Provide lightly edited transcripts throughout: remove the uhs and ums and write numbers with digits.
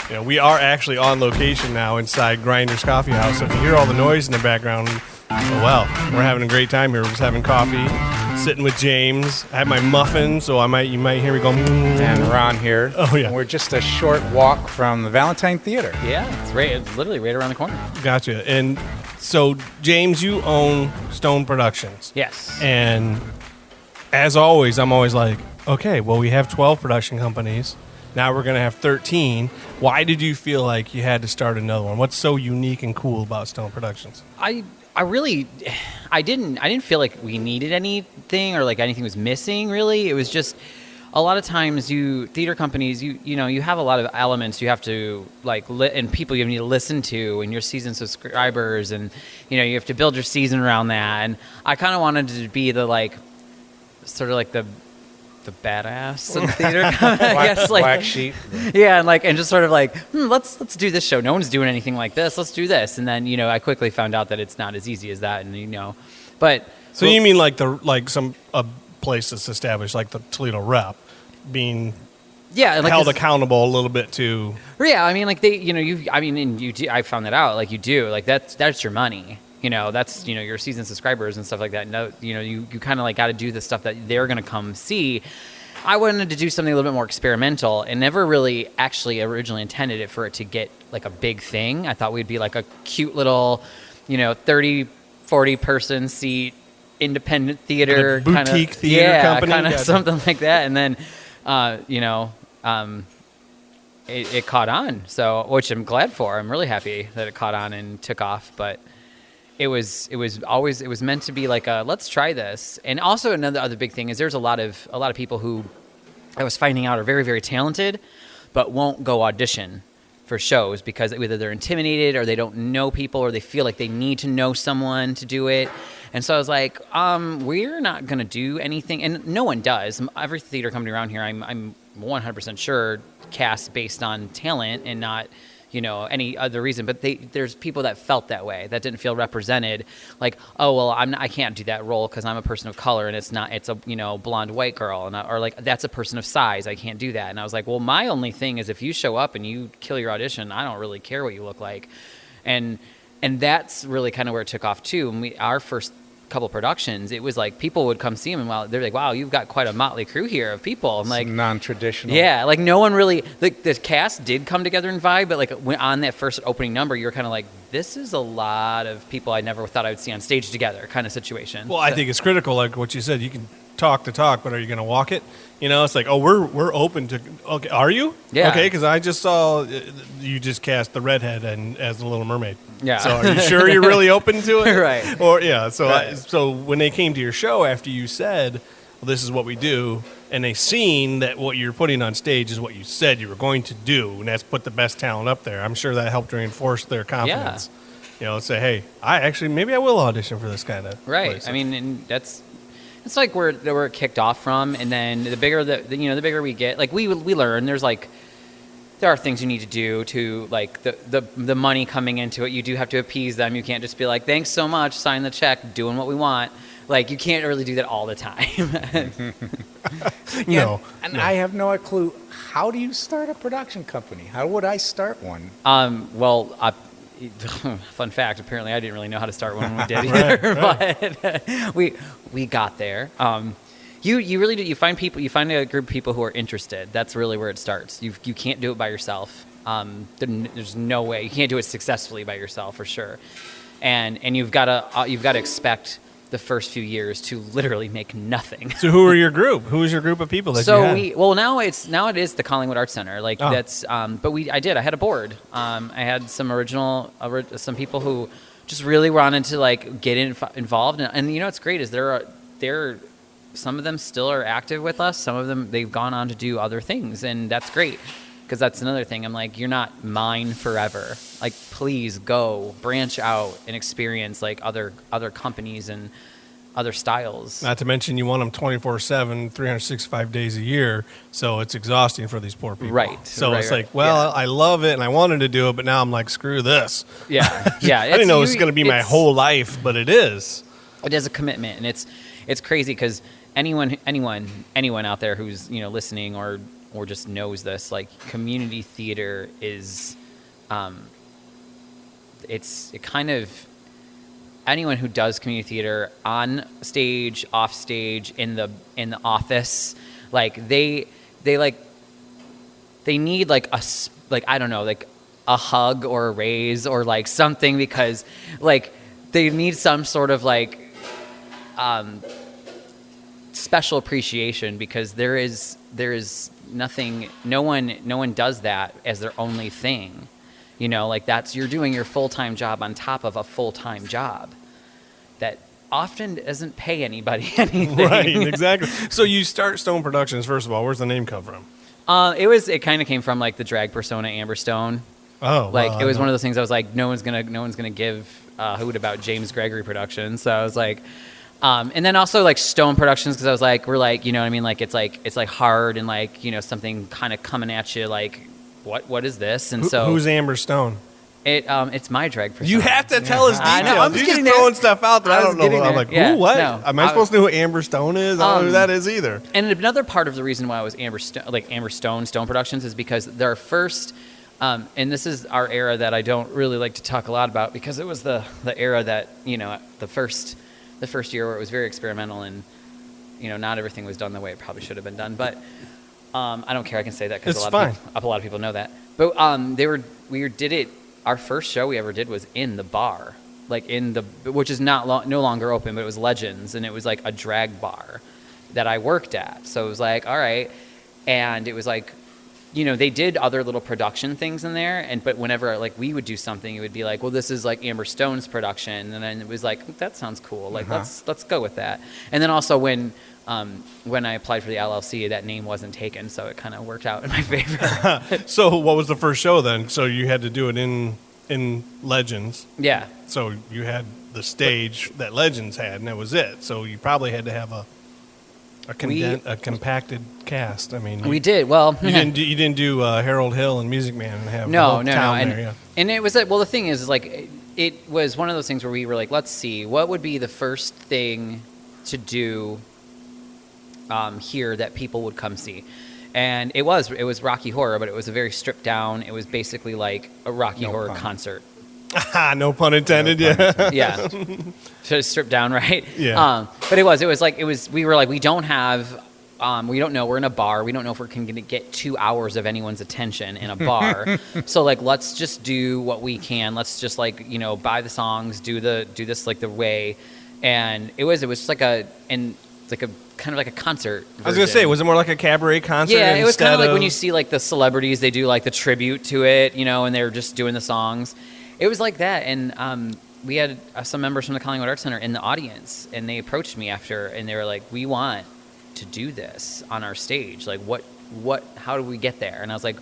You know, we are actually on location now inside Grindhrs Coffee House. So if you hear all the noise in the background, well, we're having a great time here. We're just having coffee, sitting with Jaymes. I have my muffin, so you might hear me go. And Ron here. Oh yeah. And we're just a short walk from the Valentine Theater. Yeah, it's literally right around the corner. Gotcha. And so, Jaymes, you own Stone Productions. Yes. And as always, I'm always like, okay, well, we have 12 production companies. Now we're going to have 13. Why did you feel like you had to start another one? What's so unique and cool about Stone Productions? I didn't feel like we needed anything or like anything was missing, really. It was just a lot of times theater companies, you have a lot of elements you have to and people you need to listen to and your season subscribers, and you have to build your season around that. And I kind of wanted to be the sort of like the badass in the theater. I guess, black sheep. Yeah, and just sort of let's do this show. No one's doing anything like this. Let's do this. And then I quickly found out that it's not as easy as that. And but so you mean a place that's established, like the Toledo Rep, being held accountable a little bit to. Yeah, I mean, I found that out. You do that's your money. That's your season subscribers and stuff like that. No, you kind of got to do the stuff that they're going to come see. I wanted to do something a little bit more experimental and never really actually originally intended it for it to get a big thing. I thought we'd be a cute little, 30, 40 person seat independent theater kind of boutique theater company, kind of something like that. And then, it caught on. So, which I'm glad for. I'm really happy that it caught on and took off. But it was meant to be let's try this. And also other big thing is there's a lot of people who I was finding out are very, very talented, but won't go audition for shows because either they're intimidated or they don't know people or they feel like they need to know someone to do it. And so I was like, we're not going to do anything. And no one does. Every theater company around here, I'm 100% sure, cast based on talent and not, any other reason. But there's people that felt that way, that didn't feel represented. Oh, well, I can't do that role because I'm a person of color and it's a, blonde white girl. Or that's a person of size. I can't do that. And I was like, well, my only thing is if you show up and you kill your audition, I don't really care what you look like. And that's really kind of where it took off too. And our first couple productions, it was people would come see them and they're like, wow, you've got quite a motley crew here of people. I'm like, non-traditional. Yeah, no one really, the cast did come together and vibe, but when on that first opening number, you're kind of like, this is a lot of people I never thought I would see on stage together kind of situation. Well, I think it's critical, like what you said, you can talk the talk, but are you going to walk it? It's like, oh, we're open to. Okay, are you? Yeah. Okay, because I just saw you just cast the redhead as the Little Mermaid. Yeah. So are you sure you're really open to it? Right. Or yeah. So right. So when they came to your show after you said, well, this is what we do, and they seen that what you're putting on stage is what you said you were going to do, and that's put the best talent up there. I'm sure that helped reinforce their confidence. Yeah. Say, hey, maybe I will audition for this kind of right. place. I mean, and that's. It's where it kicked off from, and then the bigger the bigger we get, we learn. There are things you need to do to the money coming into it. You do have to appease them. You can't just be like, thanks so much, sign the check, doing what we want. You can't really do that all the time. No. And I have no clue. How do you start a production company? How would I start one? Fun fact, apparently I didn't really know how to start one when we did either, but we got there. You really do. You find a group of people who are interested. That's really where it starts. You can't do it by yourself. There's no way. You can't do it successfully by yourself for sure. And you've got to expect the first few years to literally make nothing. So who are your group? Who is your group of people that you had? Now it is the Collingwood Arts Center. That's I had a board. I had some people who just really wanted to get involved, and what's great is there some of them still are active with us. Some of them they've gone on to do other things, and that's great. Because that's another thing. I'm like, you're not mine forever. Please go branch out and experience other companies and other styles. Not to mention you want them 24/7, 365 days a year. So it's exhausting for these poor people. Right. So it's I love it and I wanted to do it, but now I'm like, screw this. Yeah. Yeah. I didn't know it was going to be my whole life, but it is. It is a commitment, and it's crazy because anyone out there who's listening or or just knows this, like community theater is, it kind of, anyone who does community theater on stage, off stage, in the office, like they need like I don't know, like a hug or a raise or like something, because like they need some sort of like special appreciation, because there is nothing, no one does that as their only thing, you know, like you're doing your full-time job on top of a full-time job that often doesn't pay anybody anything. Right, exactly. So you start Stone Productions, first of all. Where's the name come from? It kind of came from like the drag persona Amber Stone. Oh, like well, it was one of those things I was like, no one's gonna give a hoot about Jaymes Gregory Productions. So I was like, and then also like Stone Productions, because I was like, we're like, you know what I mean, like it's like hard and like, you know, something kind of coming at you like, what is this? And so who's Amber Stone? It's my drag persona. You have to tell us I details. know, I'm just You're getting just throwing there. stuff out there. I I was don't know. getting I'm there. like, Yeah, who? What? no. Am I supposed to know who Amber Stone is? I don't know who that is either. And another part of the reason why I was Amber Stone Productions is because their first, and this is our era that I don't really like to talk a lot about, because it was the era that, you know, the first year where it was very experimental, and you know, not everything was done the way it probably should have been done. But I don't care. I can say that because a lot of people know that. But we did it. Our first show we ever did was in the bar, like which is no longer open, but it was Legends, and it was like a drag bar that I worked at. So it was like, all right, and it was like, you know, they did other little production things in there, but whenever like we would do something, it would be like, well, this is like Amber Stone's production, and then it was like, that sounds cool, like let's go with that. And then also when I applied for the LLC, that name wasn't taken, so it kind of worked out in my favor. So what was the first show then? So you had to do it in Legends. Yeah. So you had the stage that Legends had, and that was it. So you probably had to have a compacted cast. I mean, we did. Well, you didn't do Harold Hill and Music Man and have no. town there, yeah. And it was like, well, the thing is like it was one of those things where we were like, let's see what would be the first thing to do here that people would come see. And it was Rocky Horror, but it was a very stripped down. It was basically like a Rocky Horror concert. No pun intended. Yeah. To strip down, right? Yeah. But we were like, we don't have, we don't know. We're in a bar. We don't know if we're going to get 2 hours of anyone's attention in a bar. So like, let's just do what we can. Let's just like, you know, buy the songs, do this like the way. And it was just like a kind of like a concert version. I was gonna say, was it more like a cabaret concert? Yeah, it was kind of like when you see like the celebrities, they do like the tribute to it, you know, and they're just doing the songs. It was like that, and we had some members from the Collingwood Arts Center in the audience, and they approached me after, and they were like, "We want to do this on our stage. Like, how do we get there?" And I was like,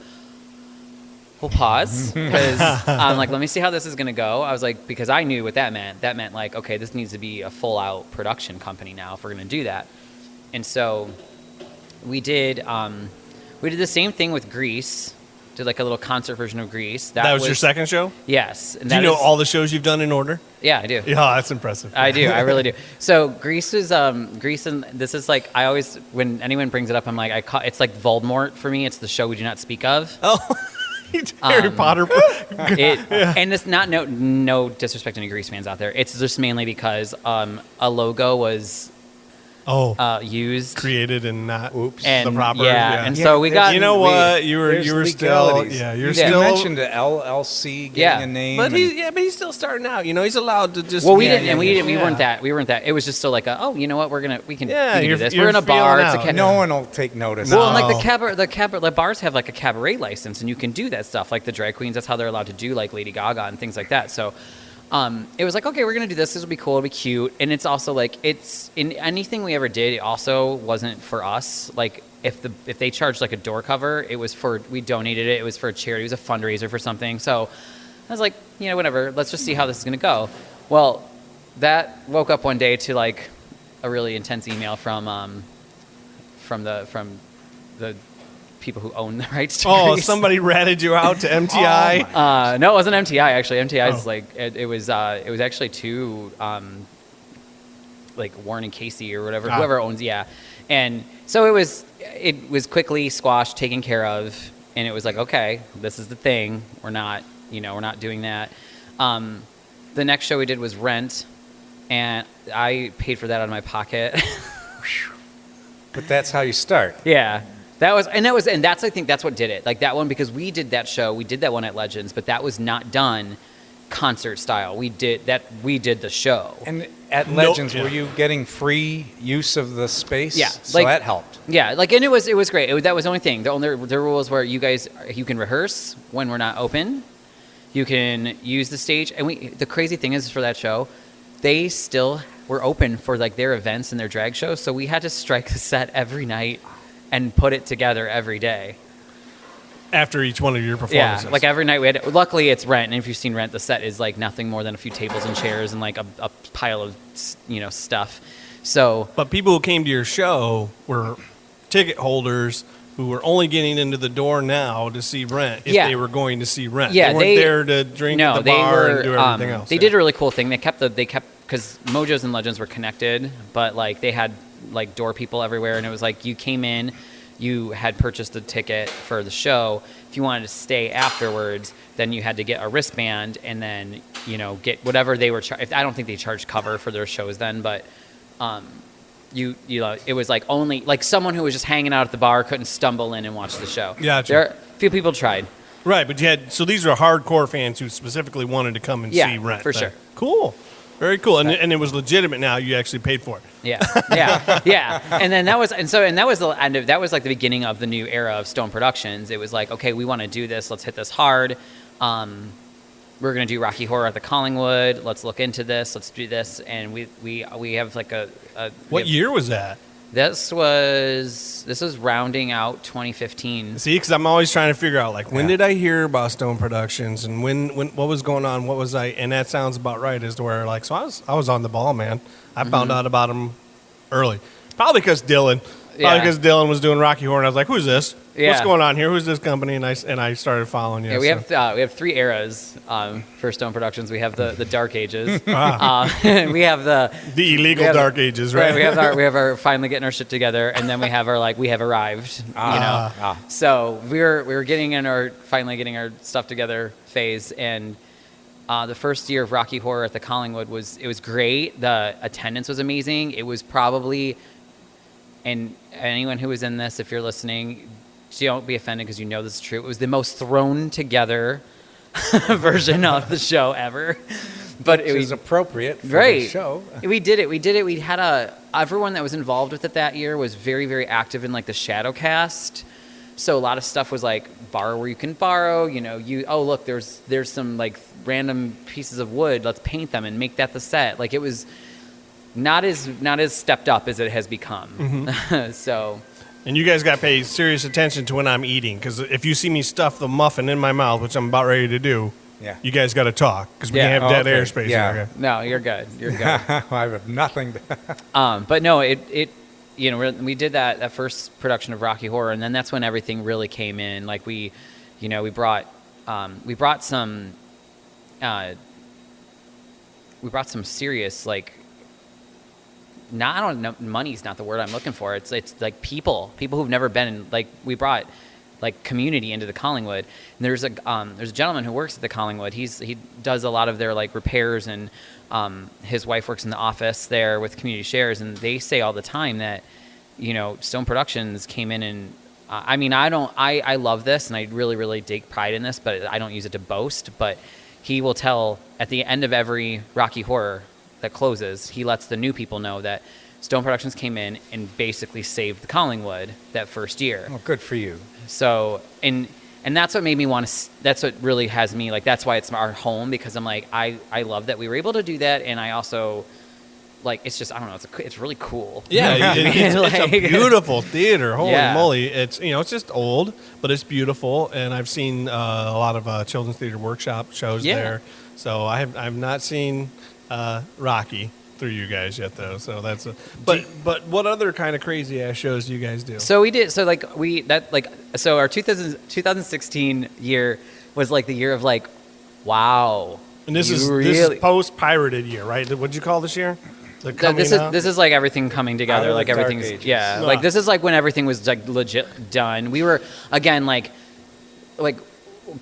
"We'll pause," because I'm like, "Let me see how this is gonna go." I was like, because I knew what that meant. That meant like, okay, this needs to be a full-out production company now if we're gonna do that. And so we did the same thing with Grease. Did like a little concert version of Grease. That was your second show? Yes. And do you know all the shows you've done in order? Yeah, I do. Yeah, that's impressive. I do. I really do. So Grease was Grease, and this is like, I always, when anyone brings it up, I'm like, it's like Voldemort for me. It's the show we do not speak of. Oh, Harry Potter. And it's not no disrespect to any Grease fans out there. It's just mainly because a logo was used, created, and not and the proper. And so we got. You know what? You were still. Yeah, you're still. You mentioned the LLC getting a name. But he's still starting out. You know, he's allowed to just. Well, we weren't that. We weren't that. It was just so like, you know what? We can do this. We're in a bar. No one will take notice. Well, and like the bars have like a cabaret license, and you can do that stuff. Like the drag queens, that's how they're allowed to do like Lady Gaga and things like that. So. It was like, okay, we're going to do this. This will be cool. It'll be cute. And it's also like, it's in anything we ever did. It also wasn't for us. Like if they charged like a door cover, it was we donated it. It was for a charity. It was a fundraiser for something. So I was like, you know, whatever, let's just see how this is going to go. Well, that woke up one day to like a really intense email from the people who own the rights to Grease. Somebody ratted you out to MTI? No, it wasn't MTI actually. MTI is like it was actually to like Warren and Casey or whatever, whoever owns, and so it was. it was quickly squashed, taken care of, and it was like, okay, this is the thing. We're not doing that. The next show we did was Rent, and I paid for that out of my pocket. But that's how you start. Yeah. That's I think that's what did it. Like that one, because we did that show, we did that one at Legends, but that was not done concert style. We did the show. And at Legends, were you getting free use of the space? Yeah. So that helped. Yeah, and it was great. That was the only thing. The rules were you can rehearse when we're not open. You can use the stage. And the crazy thing is for that show, they still were open for like their events and their drag shows. So we had to strike the set every night and put it together every day. After each one of your performances. Yeah, like every night we had. Luckily, it's Rent, and if you've seen Rent, the set is like nothing more than a few tables and chairs and like a pile of stuff. So, but people who came to your show were ticket holders who were only getting into the door now to see Rent if they were going to see Rent. Yeah, they weren't there to drink at the bar and do everything else. They did a really cool thing. They kept because Mojos and Legends were connected, but like they had like door people everywhere, and it was like you came in. You had purchased a ticket for the show. If you wanted to stay afterwards, then you had to get a wristband and then, get whatever they were I don't think they charged cover for their shows then, but it was like only like someone who was just hanging out at the bar couldn't stumble in and watch the show. Gotcha. A few people tried. Right, but so these are hardcore fans who specifically wanted to come and see Rent. For sure. Cool. Very cool. And it was legitimate now. You actually paid for it. Yeah. And then that was the end of, that was like the beginning of the new era of Stone Productions. It was like, okay, we want to do this. Let's hit this hard. We're going to do Rocky Horror at the Collingwood. Let's look into this. Let's do this. And we have like What year was that? This was rounding out 2015. See, because I'm always trying to figure out, like, when did I hear about Stone Productions and when what was going on? What was I? And that sounds about right as to where, like, so I was on the ball, man. I found out about them early. Probably because Dylan. Probably because Dylan was doing Rocky Horror, and I was like, who's this? Yeah. What's going on here? Who's this company? And I started following you. Yeah, we have three eras for Stone Productions. We have the Dark Ages. We have the illegal Dark Ages, right? We have our finally getting our shit together, and then we have our we have arrived. So we were finally getting our stuff together phase, and the first year of Rocky Horror at the Collingwood was great. The attendance was amazing. It was probably, and anyone who was in this, if you're listening, don't be offended because this is true. It was the most thrown together version of the show ever. But it was appropriate for the show. We did it. We had everyone that was involved with it that year was very, very active in like the shadow cast. So a lot of stuff was like borrow where you can borrow. Look, there's some like random pieces of wood. Let's paint them and make that the set. Like it was not as stepped up as it has become. Mm-hmm. So. And you guys got to pay serious attention to when I'm eating, because if you see me stuff the muffin in my mouth, which I'm about ready to do, you guys got to talk, because we can't have dead airspace. Yeah. No, you're good. You're good. I have nothing. But no, we did that first production of Rocky Horror, and then that's when everything really came in. Like we brought some serious like. I don't know. Money's not the word I'm looking for. It's like people who've never been in, like we brought like community into the Collingwood. And there's a gentleman who works at the Collingwood. He does a lot of their like repairs, and his wife works in the office there with community shares. And they say all the time that Stone Productions came in and I love this and I really really take pride in this, but I don't use it to boast. But he will tell at the end of every Rocky Horror that closes, he lets the new people know that Stone Productions came in and basically saved the Collingwood that first year. Oh, good for you. So, and that's what made me want to, that's what really has me, like, that's why it's our home, because I'm like, I love that we were able to do that, and I also, like, it's just, I don't know, it's really cool. Yeah, it's a beautiful theater. Holy moly. It's, it's just old, but it's beautiful, and I've seen a lot of children's theater workshop shows there. So I've not seen Rocky through you guys yet, though. So that's but what other kind of crazy ass shows do you guys do? So we did. So our 2016 year was like the year of like, wow. And this is post pirated year, right? What'd you call this year? The coming this up? is like everything coming together. Out of Like the dark everything's ages. yeah. No. Like this is like when everything was like legit done. We were again like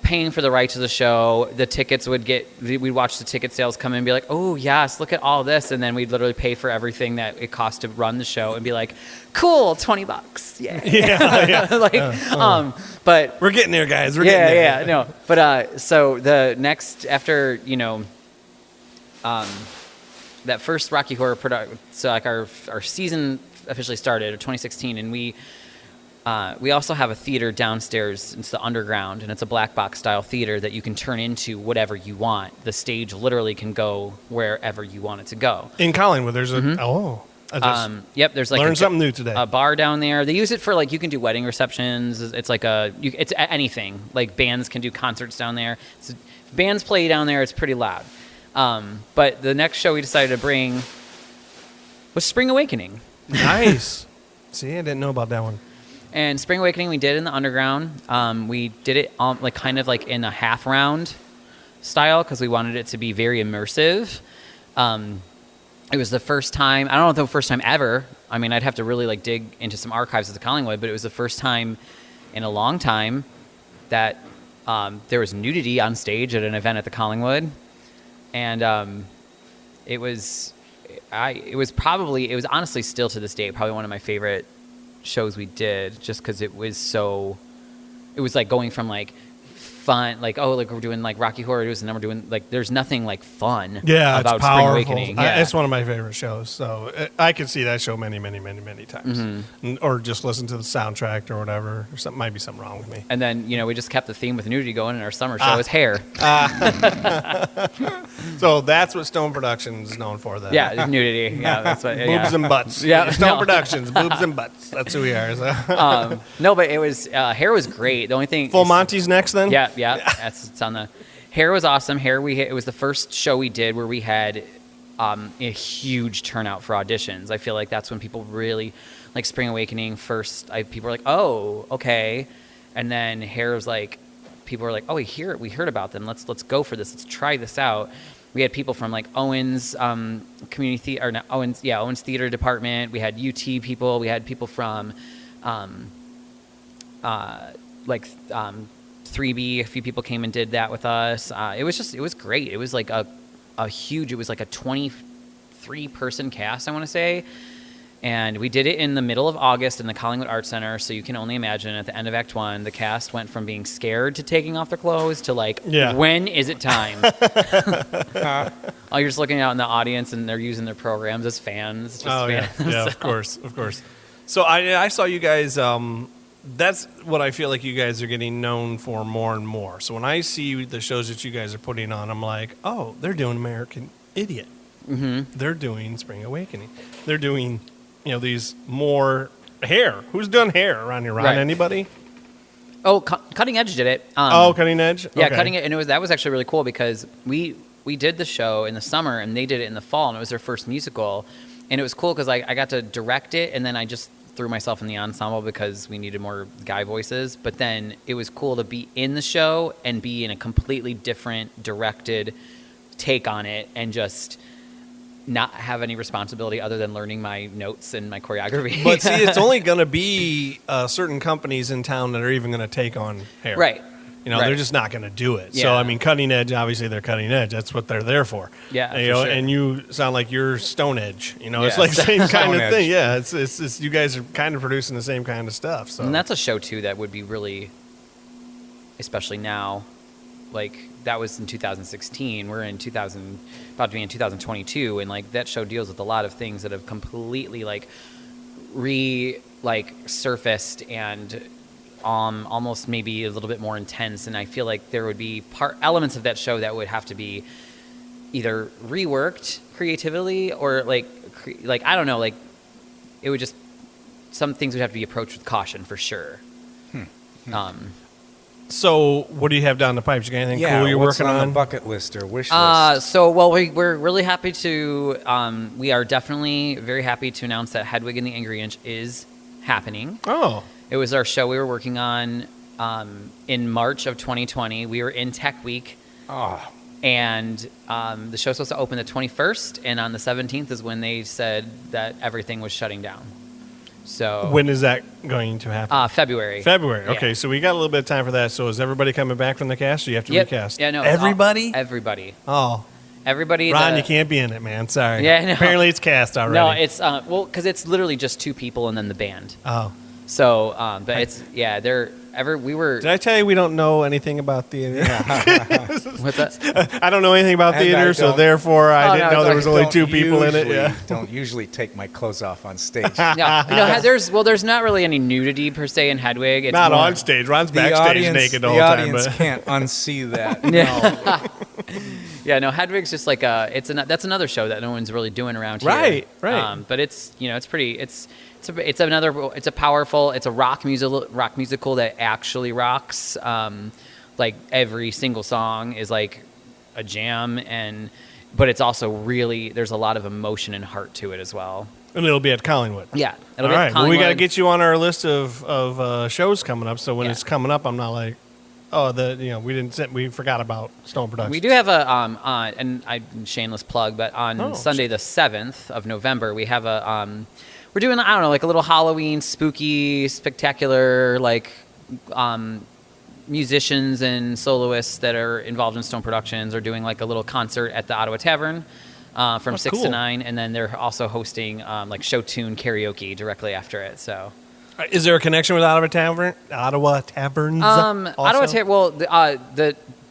paying for the rights to the show. The tickets we'd watch the ticket sales come in and be like, oh yes, look at all this, and then we'd literally pay for everything that it cost to run the show and be like, cool, $20, yeah. But We're getting there, guys. We're getting there. yeah, no. But so the next after that first Rocky Horror production, so like our season officially started in 2016, and we also have a theater downstairs. It's the Underground, and it's a black box style theater that you can turn into whatever you want. The stage literally can go wherever you want it to go. In Collingwood, there's a I just Yep, there's like learned something new today. a bar down there. They use it for like you can do wedding receptions. It's like it's anything. Like bands can do concerts down there. If bands play down there, it's pretty loud. But the next show we decided to bring was Spring Awakening. Nice. See, I didn't know about that one. And Spring Awakening we did in the Underground. We did it like kind of like in a half round style because we wanted it to be very immersive. It was the first time, I don't know if the first time ever. I mean, I'd have to really like dig into some archives of the Collingwood, but it was the first time in a long time that there was nudity on stage at an event at the Collingwood. And it was honestly still to this day probably one of my favorite shows we did, just because it was like going from like fun, like like we're doing like Rocky Horror, and then we're doing like there's nothing like fun about it's Spring powerful. Awakening. Yeah. It's one of my favorite shows, so I could see that show many times, or just listen to the soundtrack or whatever. Or something might be something wrong with me. And then we just kept the theme with nudity going, and our summer show is hair. So that's what Stone Productions is known for, then. Yeah, nudity. Yeah, that's what. Boobs and butts. Yeah, Stone no. Productions, boobs and butts. That's who we are. So. No, but it was hair was great. The only thing Full Monty's next, then. Yeah. It's on the hair was awesome. It was the first show we did where we had a huge turnout for auditions. I feel like that's when people really like Spring Awakening first. People were like, oh, okay, and then hair was like, people were like, oh, we heard about them. Let's go for this. Let's try this out. We had people from like Owens community or not Owens Theater Department. We had UT people. We had people from 3B. A few people came and did that with us. It was great. It was like a huge. It was like a 23-person cast, I want to say. And we did it in the middle of August in the Collingwood Arts Center, so you can only imagine at the end of Act 1, the cast went from being scared to taking off their clothes to like, when is it time? You're just looking out in the audience, and they're using their programs as fans. Yeah, of course. So I saw you guys, that's what I feel like you guys are getting known for more and more. So when I see the shows that you guys are putting on, I'm like, oh, they're doing American Idiot. Mm-hmm. They're doing Spring Awakening. They're doing... these more hair. Who's done hair around here? Ron, anybody? Oh, Cutting Edge did it. Cutting Edge? Yeah, Okay. Cutting Edge. And that was actually really cool because we did the show in the summer and they did it in the fall, and it was their first musical. And it was cool because I got to direct it, and then I just threw myself in the ensemble because we needed more guy voices. But then it was cool to be in the show and be in a completely different directed take on it and just... not have any responsibility other than learning my notes and my choreography. But see, it's only going to be certain companies in town that are even going to take on hair. Right. They're just not going to do it. Yeah. So, I mean, Cutting Edge, obviously they're Cutting Edge. That's what they're there for. Yeah, for sure. And you sound like you're Stone Edge. It's Yeah. like the same kind Stone of thing. Edge. Yeah, it's you guys are kind of producing the same kind of stuff. So And that's a show, too, that would be really, especially now, like, that was in 2016. We're in about to be in 2022, and like that show deals with a lot of things that have completely surfaced and almost maybe a little bit more intense. And I feel like there would be elements of that show that would have to be either reworked creatively or like I don't know, like it would just some things would have to be approached with caution for sure. So, what do you have down the pipes? You got anything cool you're what's working on on? the bucket list or wish list? We're really happy to. We are definitely very happy to announce that Hedwig and the Angry Inch is happening. Oh, It was our show we were working on in March of 2020. We were in Tech Week. Oh, And the show's supposed to open the 21st, and on the 17th is when they said that everything was shutting down. So When is that going to happen? February. February. Yeah. Okay, so we got a little bit of time for that. So is everybody coming back from the cast, or you have to Yep. recast? Yeah, no. it's all- Everybody? Everybody. Oh, Everybody. Ron, you can't be in it, man. Sorry. Yeah, I know. Apparently it's cast already. No, it's well, because it's literally just 2 people and then the band. Oh. So, but it's we were. Did I tell you we don't know anything about theater? What's that? I don't know anything about And theater, I so don't- therefore I Oh, didn't no, know it's there was like, only 2 people in it. Yeah. Don't usually take my clothes off on stage. There's not really any nudity per se in Hedwig. It's Not more- on stage. Ron's The backstage audience, naked the the whole time. audience But can't unsee that. Yeah. Yeah, no, Hedwig's just like that's another show that no one's really doing around here. Right, right. But it's it's pretty it's a powerful rock musical that actually rocks. Like every single song is like a jam, but it's also really there's a lot of emotion and heart to it as well. And it'll be at Collingwood. Yeah, All it'll be at right. Well, we got to Collingwood. get you on our list of shows coming up. So when Yeah. it's coming up, I'm not like, we forgot about Stone Productions. We do have a shameless plug, but on Sunday the 7th of November, we have we're doing I don't know like a little Halloween spooky spectacular like musicians and soloists that are involved in Stone Productions are doing like a little concert at the Ottawa Tavern from 6 to cool. 9, and then they're also hosting like show tune karaoke directly after it. So. Is there a connection with Ottawa Taverns? Ottawa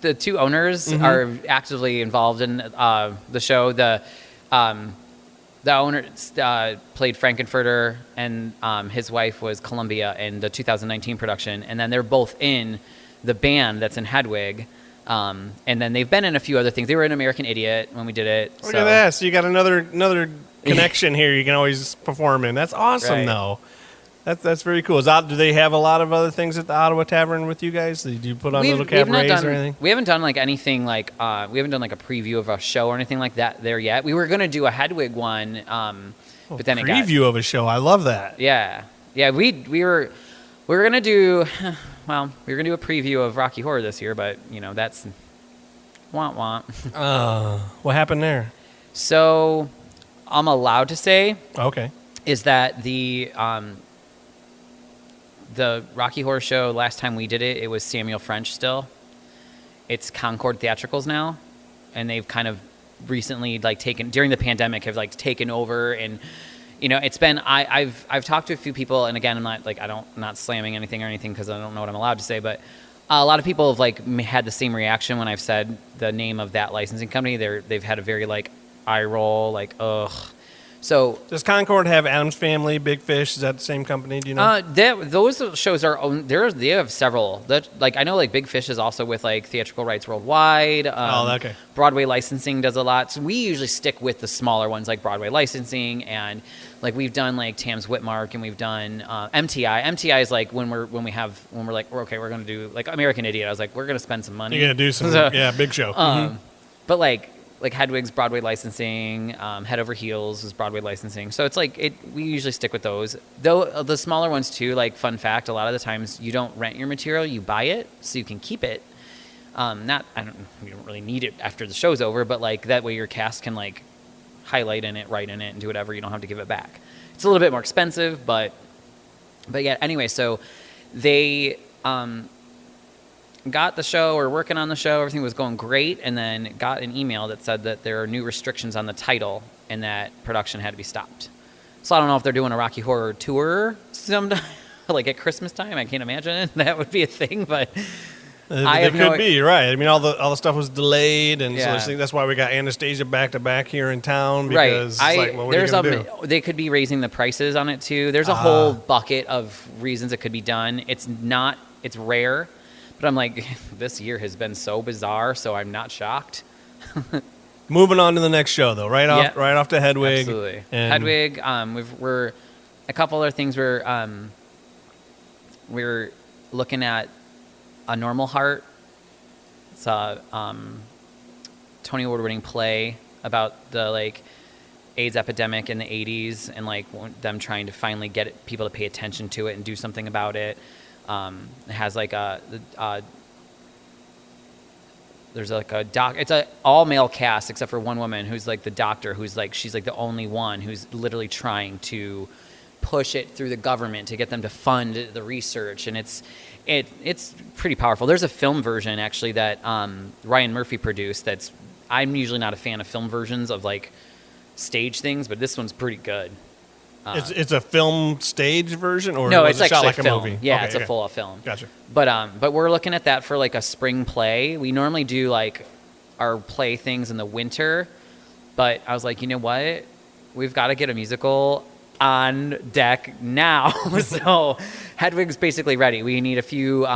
the 2 owners are actively involved in the show. The owner played Frankenfurter, and his wife was Columbia in the 2019 production, and then they're both in the band that's in Hedwig. And then they've been in a few other things. They were in American Idiot when we did it. Look at that. So you got another connection here you can always perform in. That's awesome, Right. though. That's very cool. Do they have a lot of other things at the Ottawa Tavern with you guys? Do you put on little cabarets or anything? We haven't done like anything like we haven't done like a preview of a show or anything like that there yet. We were gonna do a Hedwig one, but then Preview of a show. I love that. yeah. We were gonna do we were gonna do a preview of Rocky Horror this year, but that's want. What happened there? So I'm allowed to say Okay. is that the Rocky Horror Show, last time we did it, it was Samuel French still. It's Concord Theatricals now, and they've kind of recently taken during the pandemic have taken over, and it's been I've talked to a few people, and again I'm not slamming anything or anything because I don't know what I'm allowed to say, but a lot of people have had the same reaction when I've said the name of that licensing company. They've had a very eye roll, ugh. So does Concord have Addams Family, Big Fish? Is that the same company? Do you know? Those shows are owned. They have several. I know Big Fish is also with Theatrical Rights Worldwide. Okay. Broadway Licensing does a lot. So we usually stick with the smaller ones like Broadway Licensing, and we've done Tams Whitmark, and we've done MTI. MTI is when we're okay, we're gonna do American Idiot. I was we're gonna spend some money. You're gonna do some big show. But Hedwig's Broadway Licensing, Head Over Heels is Broadway Licensing. So it's we usually stick with those. Though the smaller ones too, fun fact, a lot of the times you don't rent your material, you buy it so you can keep it. You don't really need it after the show's over, but that way your cast can highlight in it, write in it, and do whatever. You don't have to give it back. It's a little bit more expensive, but yeah, anyway, so they got the show or working on the show, everything was going great, and then got an email that said that there are new restrictions on the title and that production had to be stopped. So I don't know if they're doing a Rocky Horror tour sometime, at Christmas time. I can't imagine that would be a thing, but It could be, you're right. I mean, all the stuff was delayed, and Yeah. so that's why we got Anastasia back to back here in town. Right. Because what are you gonna do? They could be raising the prices on it too. There's a whole bucket of reasons it could be done. It's rare, but I'm this year has been so bizarre, so I'm not shocked. Moving on to the next show, though, right off to Hedwig. Absolutely. And Hedwig. We're a couple other things. We're looking at A Normal Heart. It's a Tony Award-winning play about the AIDS epidemic in the 80s and them trying to finally get people to pay attention to it and do something about it. It has there's like a doc. It's a all male cast except for one woman who's like the doctor, who's like she's like the only one who's literally trying to push it through the government to get them to fund the research, and it's pretty powerful. There's a film version actually that Ryan Murphy produced. I'm usually not a fan of film versions of like stage things, but this one's pretty good. It's a film stage version, or No, was it's it shot actually like film. a movie? Yeah, Okay, it's a full film. Gotcha. But we're looking at that for like a spring play. We normally do like our play things in the winter, but I was like, you know what? We've got to get a musical on deck now. So Hedwig's basically ready. We need a few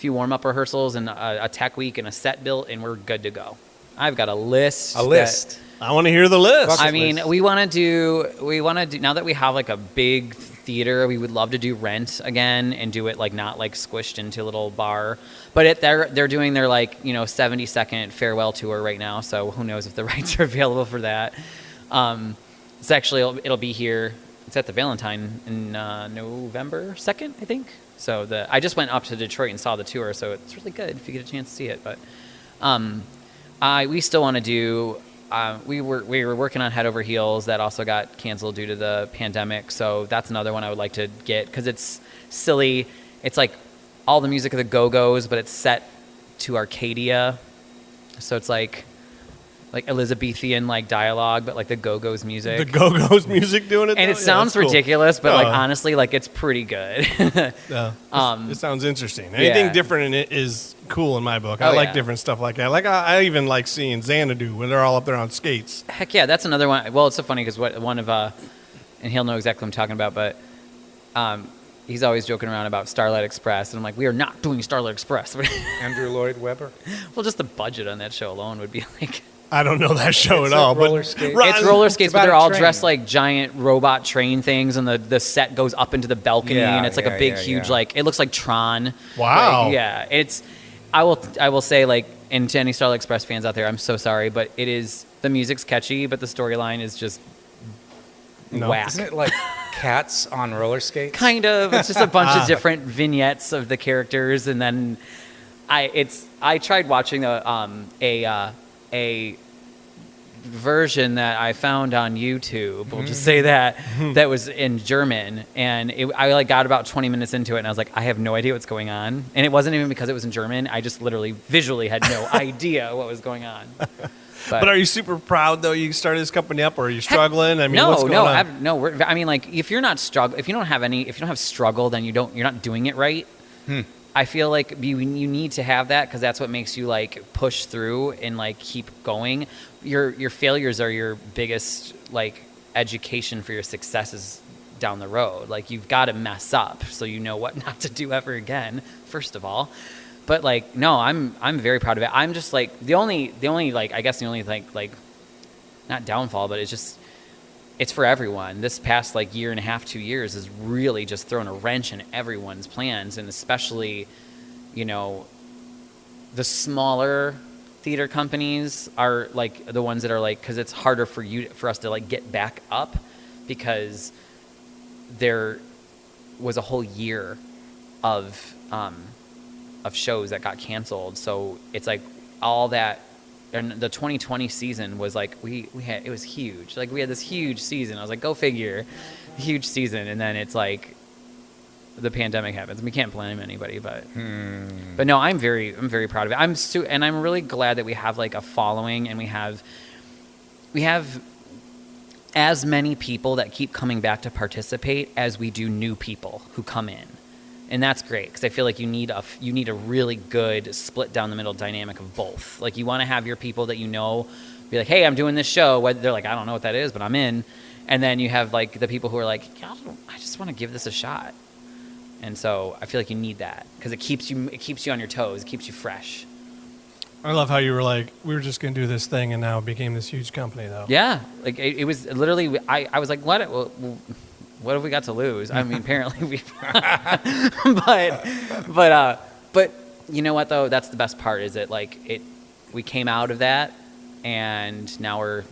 warm-up rehearsals and a tech week and a set built, and we're good to go. I've got a list. I want to hear the list. I mean, we want to do now that we have like a big theater, we would love to do Rent again and do it like not like squished into a little bar. But they're doing their like 70-second farewell tour right now, so who knows if the rights are available for that. It's actually it'll be here. It's at the Valentine in November 2nd, I think. So I just went up to Detroit and saw the tour, so it's really good if you get a chance to see it. But we still want to do. We were working on Head Over Heels. That also got canceled due to the pandemic. So that's another one I would like to get because it's silly. It's like all the music of the Go-Go's, but it's set to Arcadia. So it's like Elizabethan like dialogue, but like the Go-Go's music. The Go-Go's music doing it, and though? it sounds that's cool. ridiculous, but like honestly, like it's pretty good. It sounds interesting. Anything different in it is cool in my book. I like different stuff like that. Like I even like seeing Xanadu when they're all up there on skates. Heck yeah, that's another one. Well, it's so funny because one of and he'll know exactly what I'm talking about, but he's always joking around about Starlight Express, and I'm like, we are not doing Starlight Express. Andrew Lloyd Webber. Well, just the budget on that show alone would be like. I don't know that show It's at all, like but roller skates. It's roller skates, but about they're a all train. dressed like giant robot train things, and the set goes up into the balcony, Yeah, and it's like a big, huge, like it looks like Tron. Wow. Like, yeah, it's. I will say like, and to any Starlight Express fans out there, I'm so sorry, but it is the music's catchy, but the storyline is just whack. Isn't it like Cats on roller skates? Kind of. It's just a bunch of different vignettes of the characters, and then I tried watching a version that I found on YouTube. We'll just say that was in German, and I like got about 20 minutes into it, and I was like, I have no idea what's going on, and it wasn't even because it was in German. I just literally visually had no idea what was going on. But are you super proud though you started this company up, or are you struggling? I mean, what's going on? I mean, like if you're not if you don't have struggle, then you're not doing it right. I feel like you need to have that because that's what makes you like push through and like keep going. Your failures are your biggest like education for your successes down the road. Like you've got to mess up so you know what not to do ever again. First of all, but like no, I'm very proud of it. I'm just like the only like I guess the only like not downfall, but it's for everyone. This past like year and a half, 2 years has really just thrown a wrench in everyone's plans, and especially, the smaller theater companies are like the ones that are like, because it's harder for us to like get back up because there was a whole year of shows that got canceled. So it's like all that. And the 2020 season was like it was huge. Like we had this huge season. I was like, go figure, huge season. And then it's like the pandemic happens. We can't blame anybody, but no, I'm very proud of it. And I'm really glad that we have like a following, and we have as many people that keep coming back to participate as we do new people who come in. And that's great because I feel like you need a really good split down the middle dynamic of both. Like you want to have your people that be like, hey, I'm doing this show. Whether they're like, I don't know what that is, but I'm in. And then you have like the people who are like, yeah, I just want to give this a shot. And so I feel like you need that because it keeps you on your toes. It keeps you fresh. I love how you were like, we were just going to do this thing, and now it became this huge company, though. Yeah, like it was literally. I was like, what have we got to lose? I mean, apparently we, but you know what though? That's the best part. Is it like we came out of that, and now we're,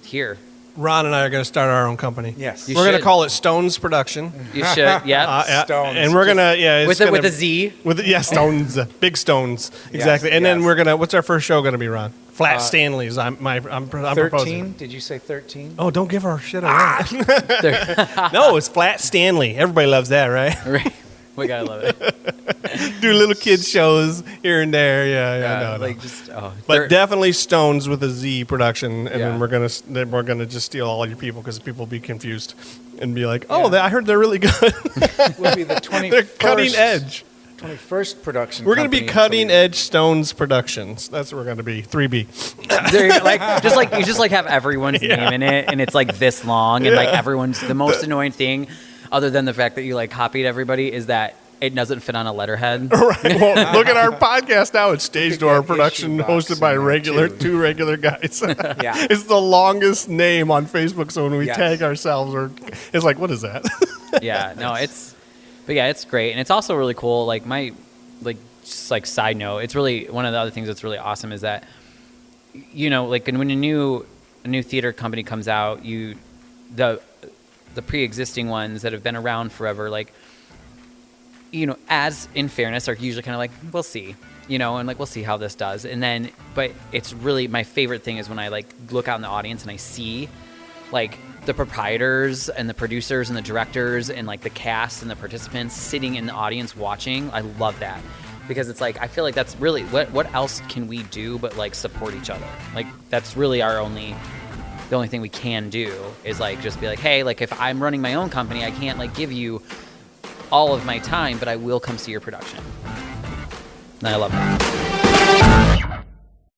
here, Ron and I are going to start our own company. Yes. You We're going to should. call it Stones Production. You should, yeah. Stones. And we're going to, it's with gonna, a Z. Stones. Big Stones. Exactly. And then yes. we're going to, what's our first show going to be, Ron? Flat Stanley's. I'm 13? proposing. Did you say 13? Oh, don't give our shit away. No, it's Flat Stanley. Everybody loves that, right? Right. We gotta love it. Do little kids shows here and there. Yeah, no. Like just But definitely Stones with a Z production, and Yeah. then we're gonna just steal all your people because people will be confused and be like, "Oh, I heard they're really good. We'll be the 21st. They're cutting edge. 21st production. We're gonna be company in cutting Toledo. edge Stones Productions. That's what we're gonna be. 3B. There, you just have everyone's name in it, and it's like this long, and like everyone's the most annoying thing, other than the fact that you like copied everybody, is that it doesn't fit on a letterhead. Right. Well, look at our podcast now. It's Stage Door get Production, issue box hosted by in there, too. two regular guys. Yeah. It's the longest name on Facebook. So when we Yes. tag ourselves, it's like, what is that? Yeah, no, it's great, and it's also really cool. Like just like side note, it's really one of the other things that's really awesome is that, like when a new theater company comes out, the pre-existing ones that have been around forever, like, as in fairness, are usually kind of like, we'll see, and like, we'll see how this does. And then, but it's really, my favorite thing is when I like look out in the audience and I see like the proprietors and the producers and the directors and like the cast and the participants sitting in the audience watching. I love that because it's like, I feel like that's really, what else can we do but like support each other? Like that's really the only thing we can do is like just be like, hey, like if I'm running my own company, I can't like give you all of my time, but I will come see your production. And I love that.